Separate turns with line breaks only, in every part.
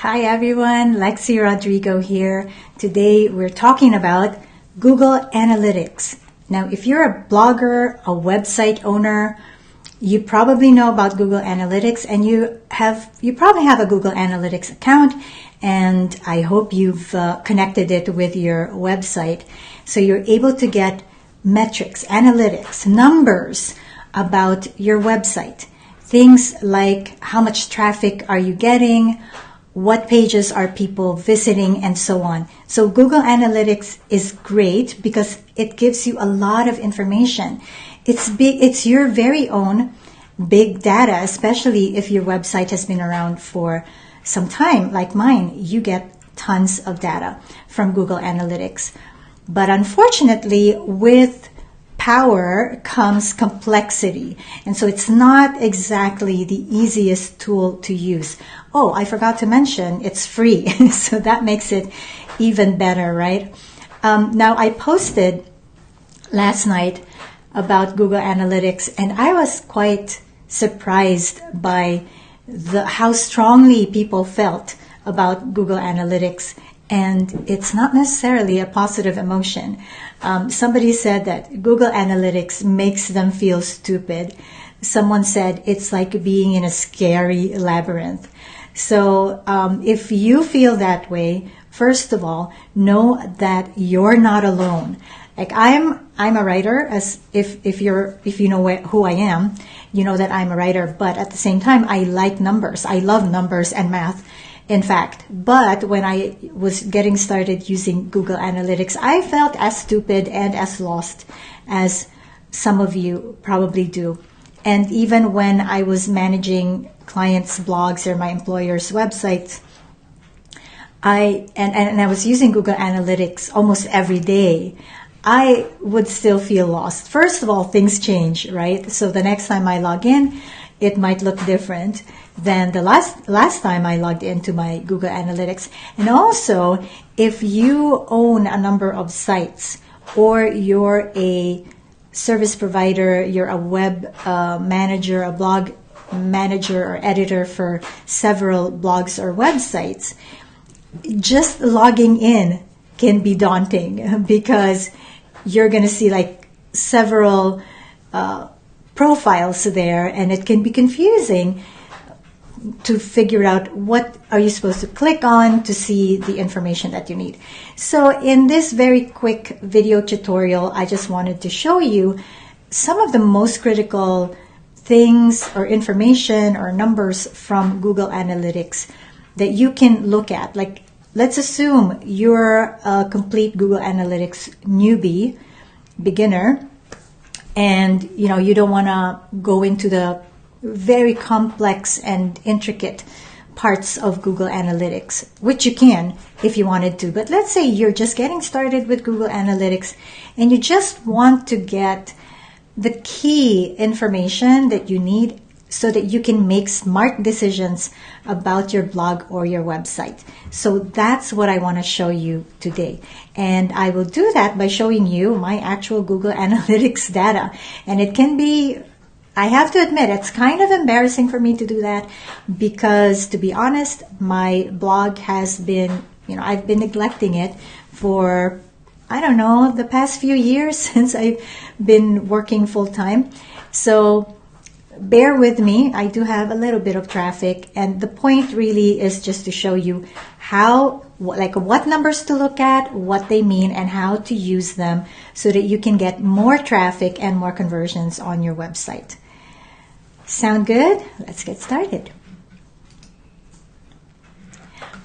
Hi everyone, Lexi Rodrigo here. Today we're talking about Google Analytics. Now, if you're a blogger, a website owner, you probably know about Google Analytics, and you probably have a Google Analytics account, and I hope you've connected it with your website. So you're able to get metrics, analytics, numbers about your website. Things like how much traffic are you getting, what pages are people visiting, and so on. So Google Analytics is great because it gives you a lot of information. It's your very own big data, especially if your website has been around for some time, like mine. You get tons of data from Google Analytics. But unfortunately, with power comes complexity. And so it's not exactly the easiest tool to use. Oh, I forgot to mention, it's free. So that makes it even better, right? Now, I posted last night about Google Analytics, and I was quite surprised by how strongly people felt about Google Analytics. And it's not necessarily a positive emotion. Somebody said that Google Analytics makes them feel stupid. Someone said it's like being in a scary labyrinth. So if you feel that way, first of all, know that you're not alone. Like I'm a writer. As if you know who I am, you know that I'm a writer. But at the same time, I like numbers. I love numbers and math. In fact, but when I was getting started using Google Analytics, I felt as stupid and as lost as some of you probably do. And even when I was managing clients' blogs or my employer's websites, I was using Google Analytics almost every day, I would still feel lost. First of all, things change, right? So the next time I log in, it might look different than the last time I logged into my Google Analytics. And also, if you own a number of sites, or you're a service provider, you're a web manager, a blog manager or editor for several blogs or websites, just logging in can be daunting because you're going to see like several profiles there, and it can be confusing to figure out what are you supposed to click on to see the information that you need. So in this very quick video tutorial, I just wanted to show you some of the most critical things or information or numbers from Google Analytics that you can look at. Like, let's assume you're a complete Google Analytics newbie, beginner, and you don't want to go into the very complex and intricate parts of Google Analytics, which you can if you wanted to. But let's say you're just getting started with Google Analytics and you just want to get the key information that you need so that you can make smart decisions about your blog or your website. So that's what I want to show you today. And I will do that by showing you my actual Google Analytics data. And it can be, I have to admit, it's kind of embarrassing for me to do that because, to be honest, my blog has been, I've been neglecting it for, I don't know, the past few years since I've been working full time. So bear with me. I do have a little bit of traffic, and the point really is just to show you what numbers to look at, what they mean, and how to use them so that you can get more traffic and more conversions on your website. Sound good? Let's get started.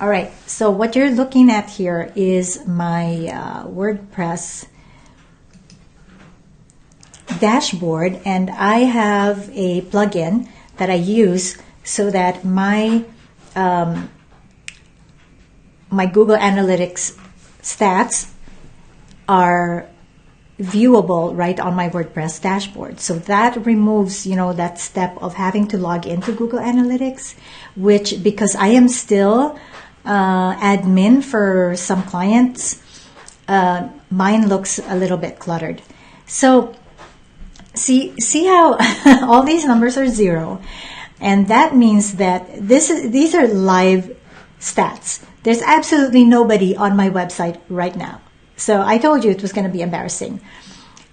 All right, so what you're looking at here is my WordPress dashboard, and I have a plugin that I use so that my Google Analytics stats are viewable right on my WordPress dashboard. So that removes, that step of having to log into Google Analytics, which, because I am still admin for some clients, mine looks a little bit cluttered. So see how all these numbers are zero, and that means that these are live stats. There's absolutely nobody on my website right now. So I told you it was going to be embarrassing.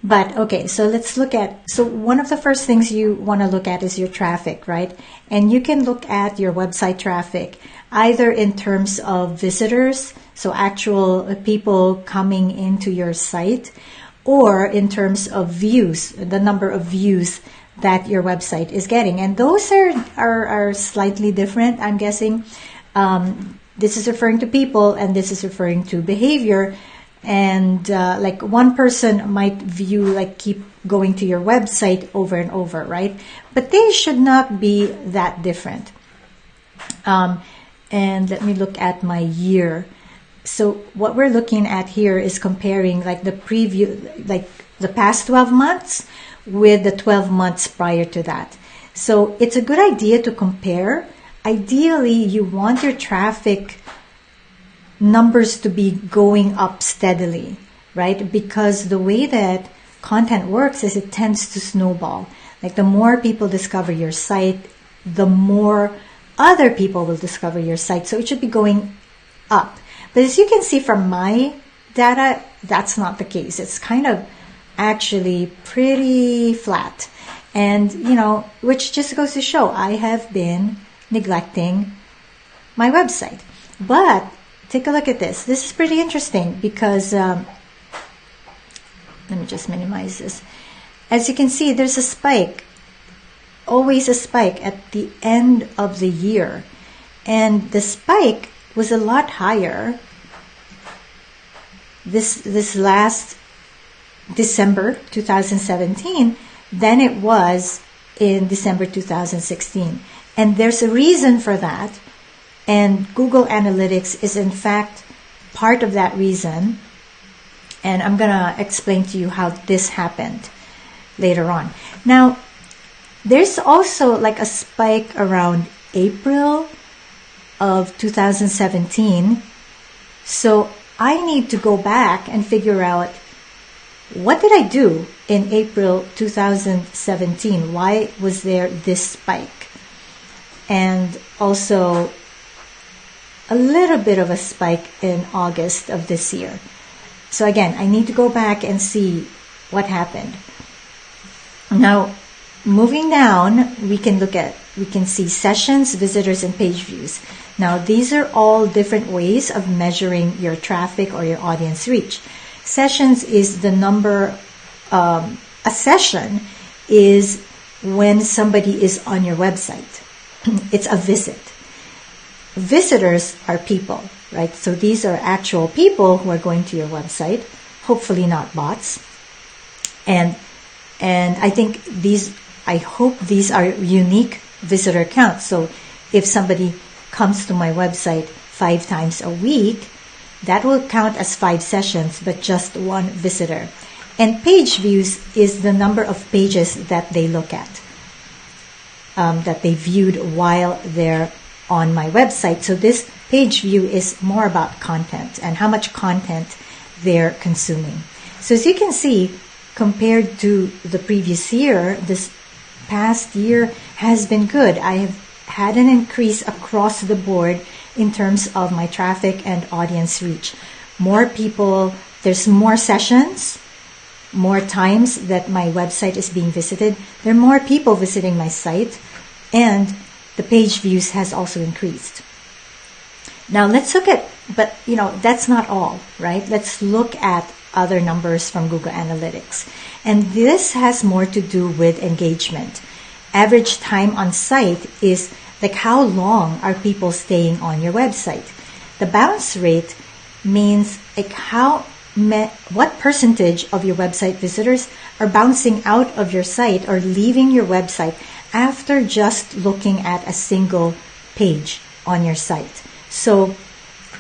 But okay, so let's look at, so one of the first things you want to look at is your traffic, right? And you can look at your website traffic either in terms of visitors, so actual people coming into your site, or in terms of views, the number of views that your website is getting. And those are slightly different, I'm guessing. This is referring to people and this is referring to behavior. And like one person might view, like keep going to your website over and over, right? But they should not be that different. And let me look at my year. So what we're looking at here is comparing like the preview, like the past 12 months with the 12 months prior to that. So it's a good idea to compare. Ideally, you want your traffic numbers to be going up steadily, right? Because the way that content works is it tends to snowball. Like the more people discover your site, the more other people will discover your site. So it should be going up. But as you can see from my data, that's not the case. It's kind of actually pretty flat. And, you know, which just goes to show I have been neglecting my website. But take a look at this. This is pretty interesting because, let me just minimize this. As you can see, there's a spike, always a spike at the end of the year. And the spike was a lot higher this last December 2017 than it was in December 2016. And there's a reason for that. And Google Analytics is in fact part of that reason. And I'm going to explain to you how this happened later on. Now, there's also like a spike around April of 2017. So I need to go back and figure out, what did I do in April 2017? Why was there this spike? And also a little bit of a spike in August of this year. So again, I need to go back and see what happened. Now, moving down, we can see sessions, visitors, and page views. Now, these are all different ways of measuring your traffic or your audience reach. Sessions is the number, a session is when somebody is on your website. It's a visit. Visitors are people, right? So these are actual people who are going to your website, hopefully not bots. And I hope these are unique visitor counts. So if somebody comes to my website 5 times a week, that will count as 5 sessions, but just 1 visitor. And page views is the number of pages that they look at, that they viewed while they're on my website. So this page view is more about content and how much content they're consuming. So as you can see, compared to the previous year, this past year has been good. I have had an increase across the board in terms of my traffic and audience reach. More people, there's more sessions, more times that my website is being visited. There are more people visiting my site, and the page views has also increased. Now let's look at, but you know, that's not all, right? Let's look at other numbers from Google Analytics. And this has more to do with engagement. Average time on site is like how long are people staying on your website. The bounce rate means like what percentage of your website visitors are bouncing out of your site or leaving your website after just looking at a single page on your site. So,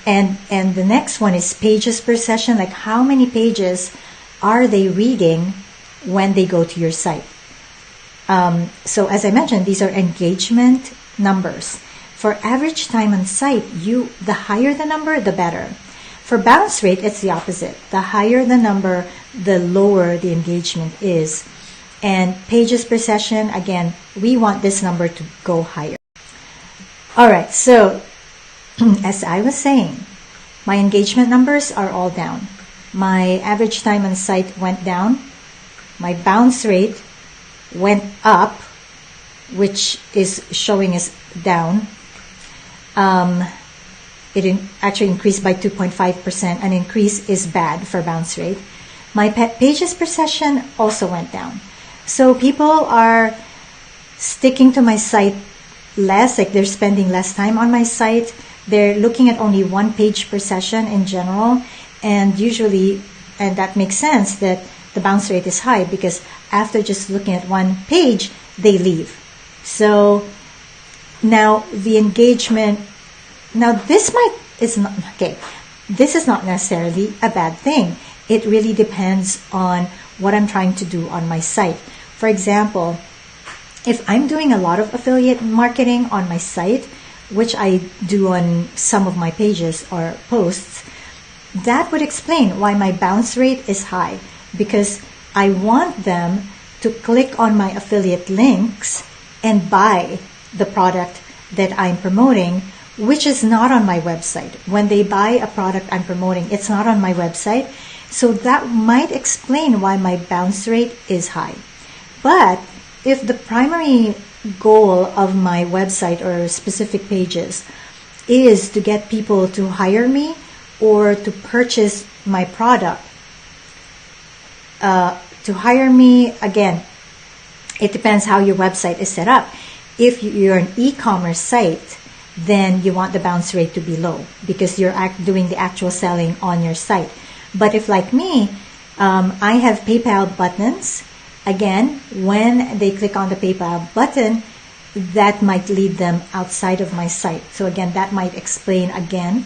and the next one is pages per session, like how many pages are they reading when they go to your site. So as I mentioned, these are engagement numbers. For average time on site, the higher the number, the better. For bounce rate, it's the opposite. The higher the number, the lower the engagement is. And pages per session, again, we want this number to go higher. All right, so as I was saying, my engagement numbers are all down. My average time on site went down. My bounce rate went up, which is showing as down. It actually increased by 2.5%. An increase is bad for bounce rate. My pages per session also went down. So people are sticking to my site less, like they're spending less time on my site. They're looking at only one page per session in general, and usually, and that makes sense that the bounce rate is high because after just looking at one page, they leave. So now the engagement, now this is not necessarily a bad thing. It really depends on what I'm trying to do on my site. For example, if I'm doing a lot of affiliate marketing on my site, which I do on some of my pages or posts, that would explain why my bounce rate is high, because I want them to click on my affiliate links and buy the product that I'm promoting, which is not on my website. When they buy a product I'm promoting, it's not on my website. So that might explain why my bounce rate is high. But if the primary goal of my website or specific pages is to get people to hire me or to purchase my product, to hire me, again, it depends how your website is set up. If you're an e-commerce site, then you want the bounce rate to be low because you're doing the actual selling on your site. But if, like me, I have PayPal buttons, again, when they click on the PayPal button, that might lead them outside of my site. So again, that might explain again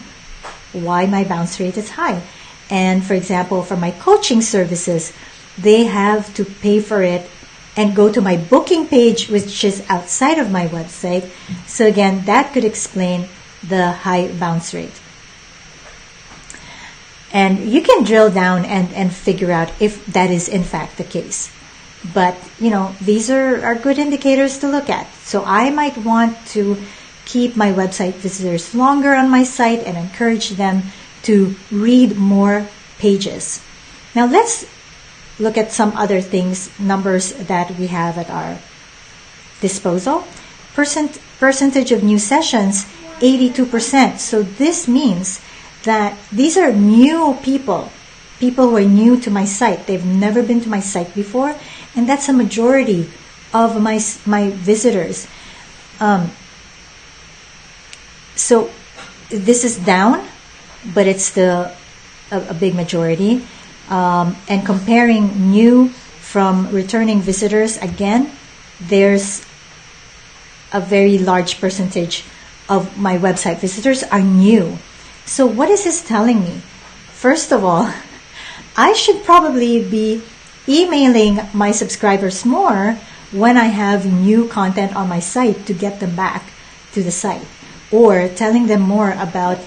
why my bounce rate is high. And for example, for my coaching services, they have to pay for it and go to my booking page, which is outside of my website. So again, that could explain the high bounce rate. And you can drill down and figure out if that is in fact the case. But, these are good indicators to look at. So I might want to keep my website visitors longer on my site and encourage them to read more pages. Now let's look at some other things, numbers that we have at our disposal. Percentage of new sessions, 82%. So this means that these are new people who are new to my site. They've never been to my site before, and that's a majority of my visitors. So this is down, but it's still a big majority. And comparing new from returning visitors, again, there's a very large percentage of my website visitors are new. So what is this telling me? First of all, I should probably be emailing my subscribers more when I have new content on my site to get them back to the site, or telling them more about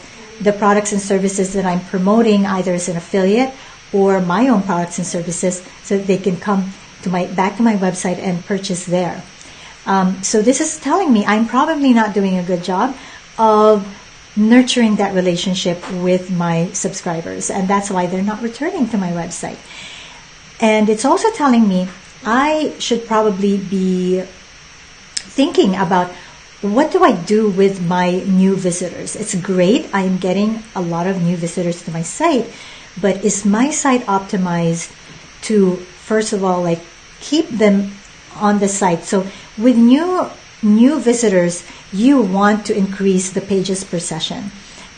the products and services that I'm promoting, either as an affiliate or my own products and services, so that they can come to back to my website and purchase there. So this is telling me I'm probably not doing a good job of nurturing that relationship with my subscribers, and that's why they're not returning to my website. And it's also telling me I should probably be thinking about, what do I do with my new visitors? It's great, I'm getting a lot of new visitors to my site, but is my site optimized to, first of all, keep them on the site? So with new visitors, you want to increase the pages per session,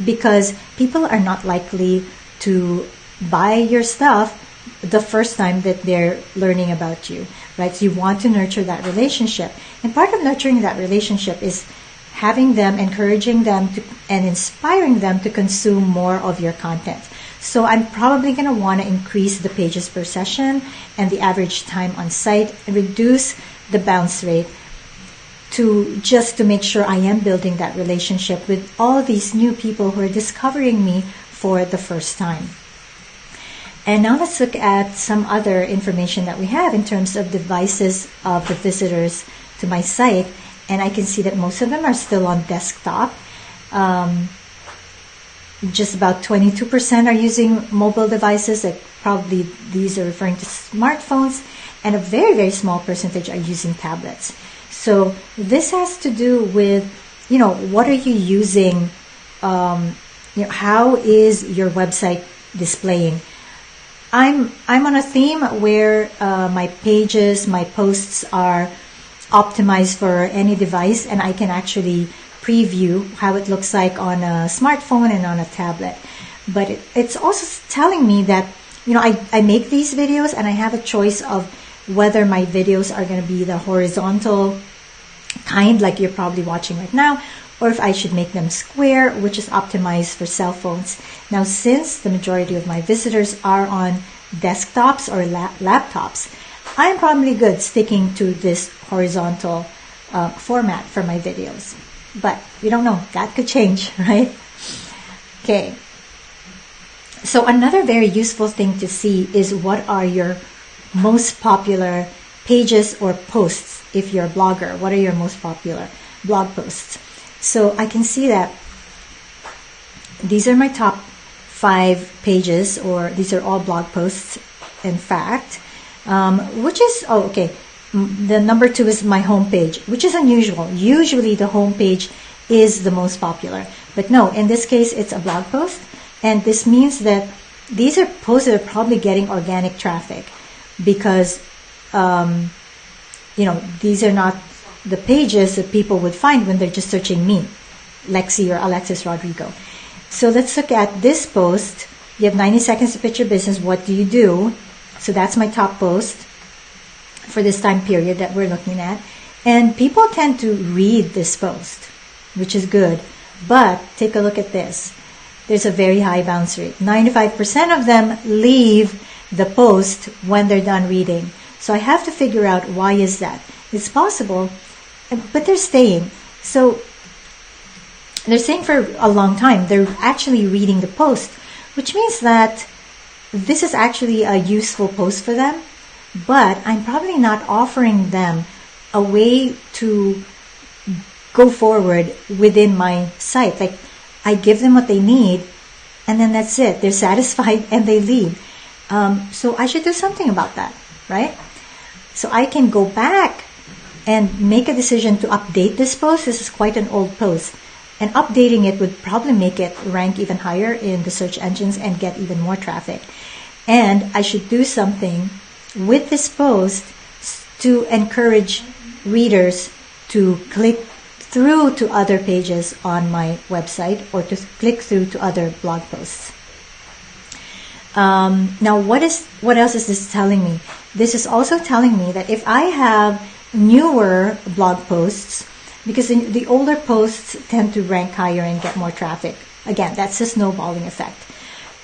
because people are not likely to buy your stuff the first time that they're learning about you, right? So you want to nurture that relationship. And part of nurturing that relationship is having them, encouraging them and inspiring them to consume more of your content. So I'm probably going to want to increase the pages per session and the average time on site and reduce the bounce rate just to make sure I am building that relationship with all these new people who are discovering me for the first time. And now let's look at some other information that we have in terms of devices of the visitors to my site. And I can see that most of them are still on desktop. just about 22% are using mobile devices. Like probably these are referring to smartphones, and a very, very small percentage are using tablets. So this has to do with, what are you using? How is your website displaying? I'm on a theme where my pages, my posts are optimized for any device, and I can actually preview how it looks like on a smartphone and on a tablet. But it's also telling me that, I make these videos and I have a choice of whether my videos are going to be the horizontal kind like you're probably watching right now, or if I should make them square, which is optimized for cell phones. Now, since the majority of my visitors are on desktops or laptops, I'm probably good sticking to this horizontal format for my videos. But we don't know. That could change, right? Okay. So another very useful thing to see is what are your most popular pages or posts. If you're a blogger, what are your most popular blog posts? So I can see that these are my top 5 pages, or these are all blog posts, in fact, which is, the number 2 is my homepage, which is unusual. Usually the homepage is the most popular, but no, in this case it's a blog post, and this means that these are posts that are probably getting organic traffic because, these are not the pages that people would find when they're just searching me, Lexi or Alexis Rodrigo. So let's look at this post. You have 90 seconds to pitch your business. What do you do? So that's my top post for this time period that we're looking at. And people tend to read this post, which is good. But take a look at this. There's a very high bounce rate. 95% of them leave the post when they're done reading. So I have to figure out why is that. It's possible, but they're staying. So they're staying for a long time. They're actually reading the post, which means that this is actually a useful post for them, but I'm probably not offering them a way to go forward within my site. Like, I give them what they need, and then that's it. They're satisfied and they leave. So I should do something about that, right? So I can go back and make a decision to update this post. This is quite an old post. And updating it would probably make it rank even higher in the search engines and get even more traffic. And I should do something with this post to encourage readers to click through to other pages on my website or to click through to other blog posts. Now, what else is this telling me? This is also telling me that if I have newer blog posts, because the older posts tend to rank higher and get more traffic. Again, that's a snowballing effect.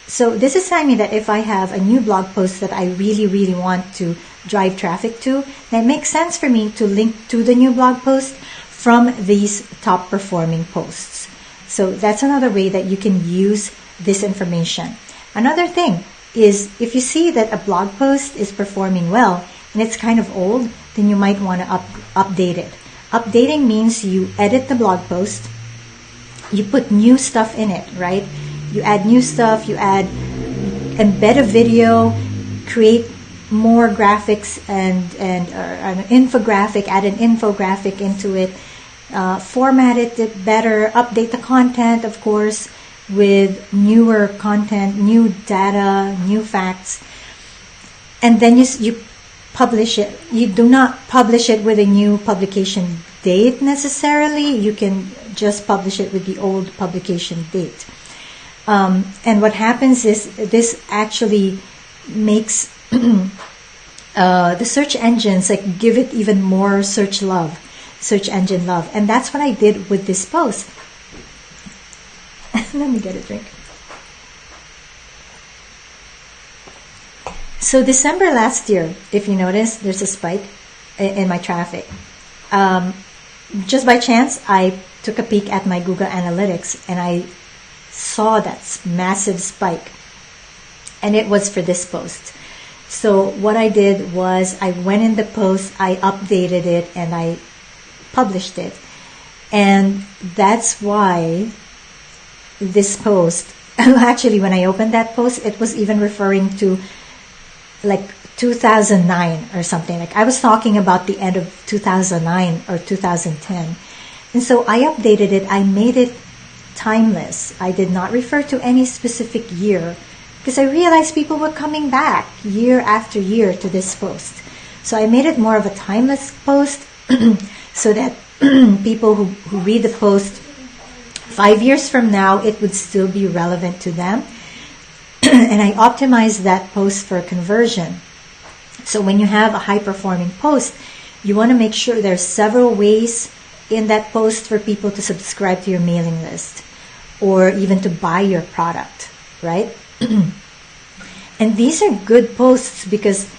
So this is telling me that if I have a new blog post that I really, really want to drive traffic to, then it makes sense for me to link to the new blog post from these top performing posts. So that's another way that you can use this information. Another thing is, if you see that a blog post is performing well and it's kind of old, then you might want to update it. Updating means you edit the blog post, you put new stuff in it, right? You add new stuff, embed a video, create more graphics and an infographic, add an infographic into it, format it better, update the content, of course, with newer content, new data, new facts, and then you publish it. You do not publish it with a new publication date necessarily. You can just publish it with the old publication date. And what happens is this actually makes the search engines give it even more search engine love. And that's what I did with this post. Let me get a drink. So December last year, if you notice, there's a spike in my traffic. Just by chance, I took a peek at my Google Analytics and I saw that massive spike. And it was for this post. So what I did was I went in the post, I updated it, and I published it. And that's why this post Actually, when I opened that post, it was even referring to like 2009 or something. Like I was talking about the end of 2009 or 2010. And so I updated it. I made it timeless. I did not refer to any specific year because I realized people were coming back year after year to this post. So I made it more of a timeless post so that people who read the post 5 years from now, it would still be relevant to them. And I optimized that post for conversion. So when you have a high-performing post, you want to make sure there's several ways in that post for people to subscribe to your mailing list or even to buy your product, right? And these are good posts because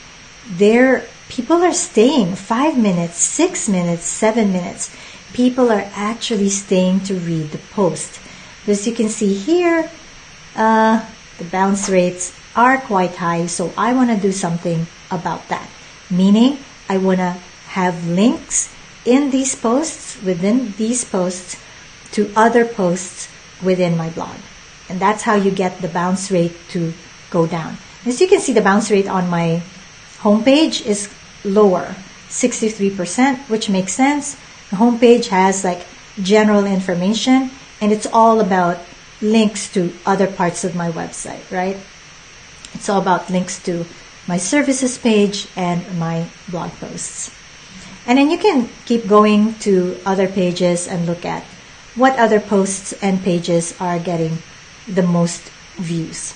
people are staying 5 minutes, 6 minutes, 7 minutes. People are actually staying to read the post. As you can see here, the bounce rates are quite high, so I want to do something about that. Meaning, I want to have links in these posts, within these posts, to other posts within my blog. And that's how you get the bounce rate to go down. As you can see, the bounce rate on my homepage is lower, 63%, which makes sense. The homepage has like general information, and it's all about links to other parts of my website, right? It's all about links to my services page and my blog posts. And then you can keep going to other pages and look at what other posts and pages are getting the most views.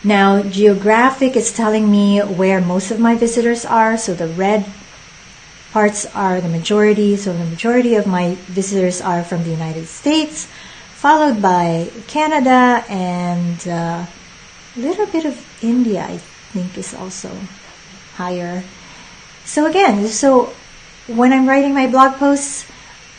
Now, Geographic is telling me where most of my visitors are. So the red parts are the majority. So the majority of my visitors are from the United States, followed by Canada and a little bit of India, I think, is also higher. So again, when I'm writing my blog posts,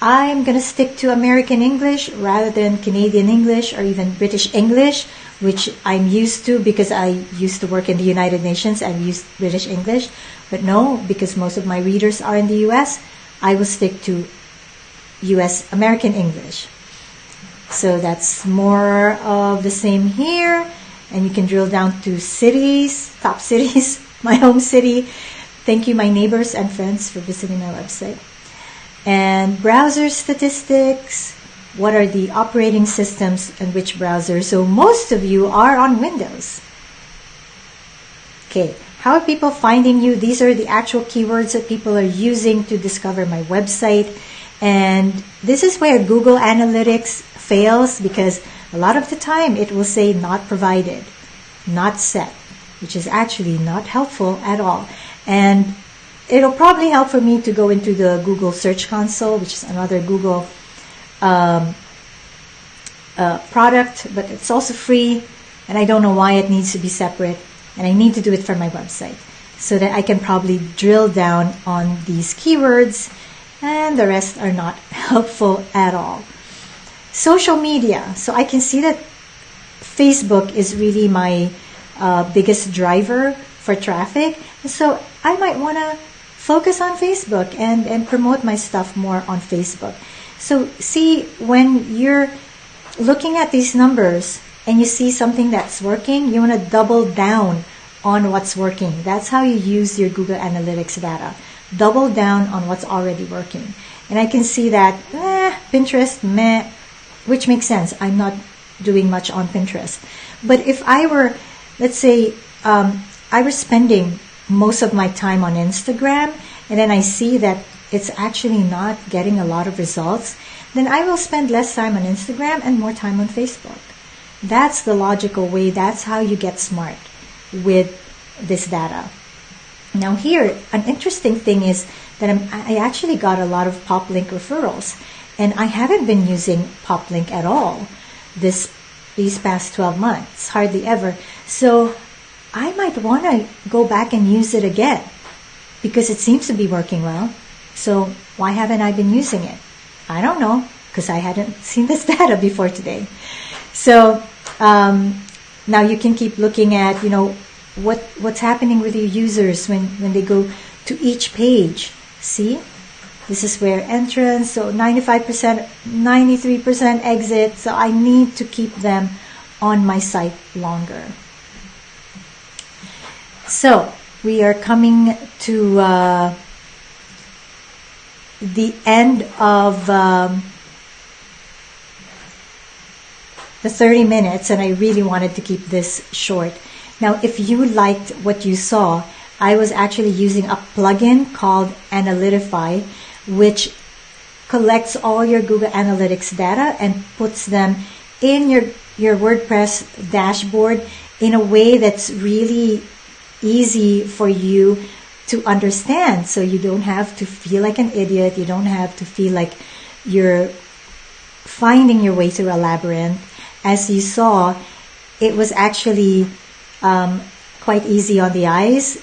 I'm going to stick to American English rather than Canadian English or even British English, which I'm used to because I used to work in the United Nations and used British English. But no, because most of my readers are in the US, I will stick to US American English. So that's more of the same here. And you can drill down to cities, top cities, my home city. Thank you, my neighbors and friends, for visiting my website. And browser statistics. What are the operating systems and which browser? So most of you are on Windows. Okay, how are people finding you? These are the actual keywords that people are using to discover my website. And this is where Google Analytics fails because a lot of the time it will say not provided, not set, which is actually not helpful at all. And it'll probably help for me to go into the Google Search Console, which is another Google product, but it's also free, and I don't know why it needs to be separate, and I need to do it for my website so that I can probably drill down on these keywords, and the rest are not helpful at all. Social media. So I can see that Facebook is really my biggest driver for traffic, and so I might want to focus on Facebook and promote my stuff more on Facebook. So see, when you're looking at these numbers and you see something that's working, you want to double down on what's working. That's how you use your Google Analytics data. Double down on what's already working. And I can see that Pinterest, meh, which makes sense. I'm not doing much on Pinterest. But if I were, let's say, I was spending most of my time on Instagram, and then I see that it's actually not getting a lot of results, then I will spend less time on Instagram and more time on Facebook. That's the logical way. That's how you get smart with this data. Now here, an interesting thing is that I actually got a lot of PopLink referrals, and I haven't been using PopLink at all these past 12 months, hardly ever. So I might want to go back and use it again because it seems to be working well. So why haven't I been using it? I don't know, because I hadn't seen this data before today. So now you can keep looking at, what's happening with your users when they go to each page. See, This is where entrance, so 95%, 93% exit. So I need to keep them on my site longer. So we are coming to the end of the 30 minutes, and I really wanted to keep this short. Now, if you liked what you saw, I was actually using a plugin called Analytify, which collects all your Google Analytics data and puts them in your WordPress dashboard in a way that's really easy for you to understand. So you don't have to feel like an idiot. You don't have to feel like you're finding your way through a labyrinth. As you saw, it was actually quite easy on the eyes,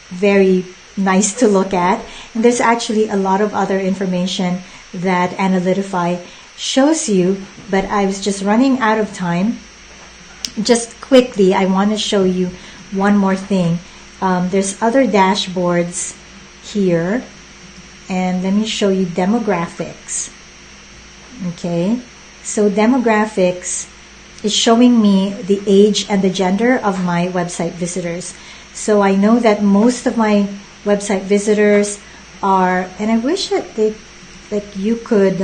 very nice to look at. And there's actually a lot of other information that Analytify shows you, but I was just running out of time. Just quickly, I want to show you one more thing. There's other dashboards here, and let me show you demographics. Okay, so demographics is showing me the age and the gender of my website visitors. So I know that most of my website visitors are, and I wish that you could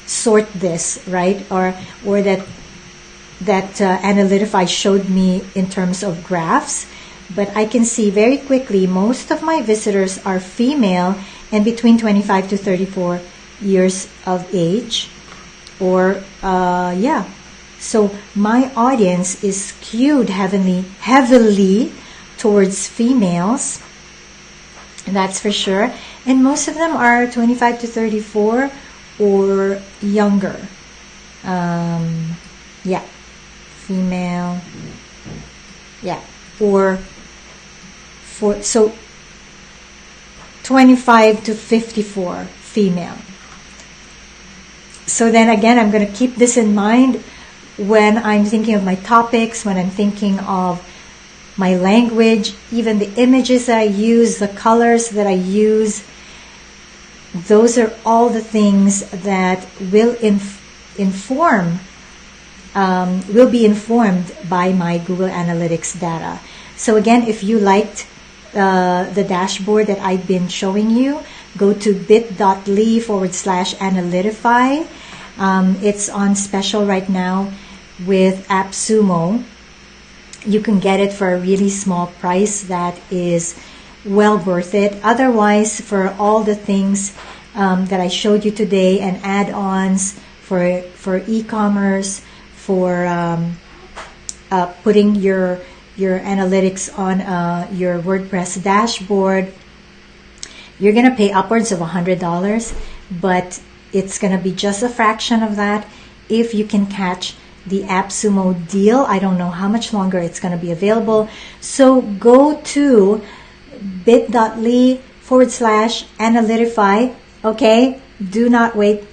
sort this, right? Or that Analytify showed me in terms of graphs. But I can see very quickly most of my visitors are female and between 25 to 34 years of age. Or, yeah. So my audience is skewed heavily towards females. That's for sure. And most of them are 25 to 34 or younger. Yeah. Female. Yeah. Or so 25 to 54 female. So then again, I'm going to keep this in mind when I'm thinking of my topics, when I'm thinking of my language, even the images that I use, the colors that I use. Those are all the things that will will be informed by my Google Analytics data. So again, if you liked the dashboard that I've been showing you, go to bit.ly/Analytify. It's on special right now with AppSumo. You can get it for a really small price that is well worth it. Otherwise, for all the things that I showed you today and add-ons for e-commerce, for putting your analytics on your WordPress dashboard, you're going to pay upwards of $100, but it's going to be just a fraction of that if you can catch the AppSumo deal. I don't know how much longer it's going to be available. So go to bit.ly/Analytify. Okay, do not wait.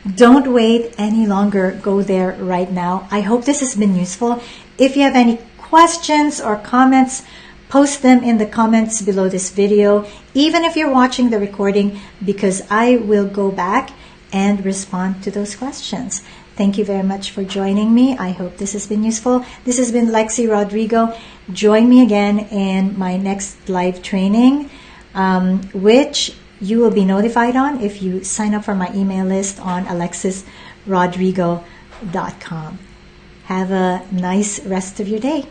Don't wait any longer. Go there right now. I hope this has been useful. If you have any questions or comments, post them in the comments below this video, even if you're watching the recording, because I will go back and respond to those questions. Thank you very much for joining me. I hope this has been useful. This has been Lexi Rodrigo. Join me again in my next live training, which you will be notified on if you sign up for my email list on alexisrodrigo.com. Have a nice rest of your day.